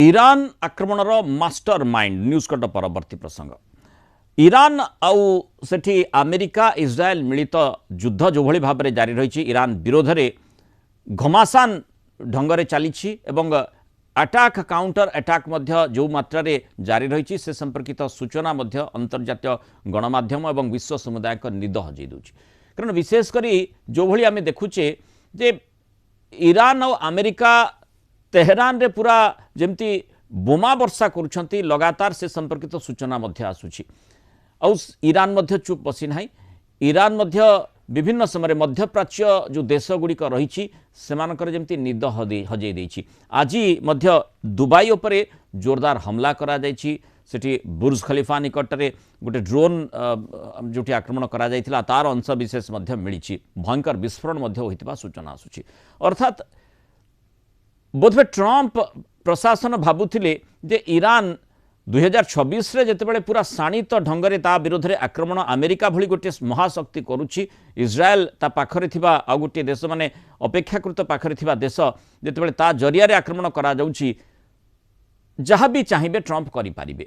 Iran ଆକ୍ରମଣର master mind news କଟ ପରବର୍ତ୍ତୀ ପ୍ରସଙ୍ଗ। ଇରାନ ଆଉ ସେଠି ଆମେରିକା ଇସ୍ରାଏଲ ମିଳିତ ଯୁଦ୍ଧ ଯେଭଳି ଭାବରେ ଜାରି ରହିଛି ଇରାନ ବିରୋଧରେ ଘମାସାନ ଢଙ୍ଗରେ ଚାଲିଛି ଏବଂ ଆଟାକ୍ କାଉଣ୍ଟର ଆଟାକ୍ ମଧ୍ୟ ଯେଉଁ ମାତ୍ରାରେ ଜାରି ରହିଛି ସେ ସମ୍ପର୍କିତ ସୂଚନା ମଧ୍ୟ ଅନ୍ତର୍ଜାତୀୟ ଗଣମାଧ୍ୟମ ଏବଂ ବିଶ୍ୱ ସମୁଦାୟଙ୍କ ନିଦ ହଜେଇ ଦେଉଛି। କାରଣ ବିଶେଷ କରି ଯେଭଳି ଆମେ ଦେଖୁଛେ ଯେ ଇରାନ ଆଉ ଆମେରିକା तेहरान रे पूरा जमती बोमा वर्षा करुछंती लगातार से संपर्कित सूचना मध्य आसुची। आउ ईरान मध्य चुप बसी नाही। ईरान मध्य विभिन्न समय मध्यप्राच्य जो देश गुड़िक रही सेमानकर जमती निद हजई देछि। आज मध्य दुबई उपरे जोरदार हमला करा जायछि। सेठी बुर्ज खलीफा निकट में गोटे ड्रोन जोटी आक्रमण करा जायथिला तार अंश विशेष मध्य मिलिछि। भयंकर विस्फोरण मध्य होइतिबा सूचना आसुची। अर्थात बोधवे ट्रंप प्रशासन भाबुथिले जे ईरान 2026 रे जेतेबेले पूरा शाणित ढंगरे ता विरोध में आक्रमण अमेरिका भली गोटे महाशक्ति करुछि। इज्राएल ता पाखरे थिबा आ गोटे देश माने अपेक्षाकृत पाखरे थिबा देश जेतेबेले ता जरिया रे आक्रमण करा जाउछि जहाँ भी चाहिए ट्रंप करि पारिबे।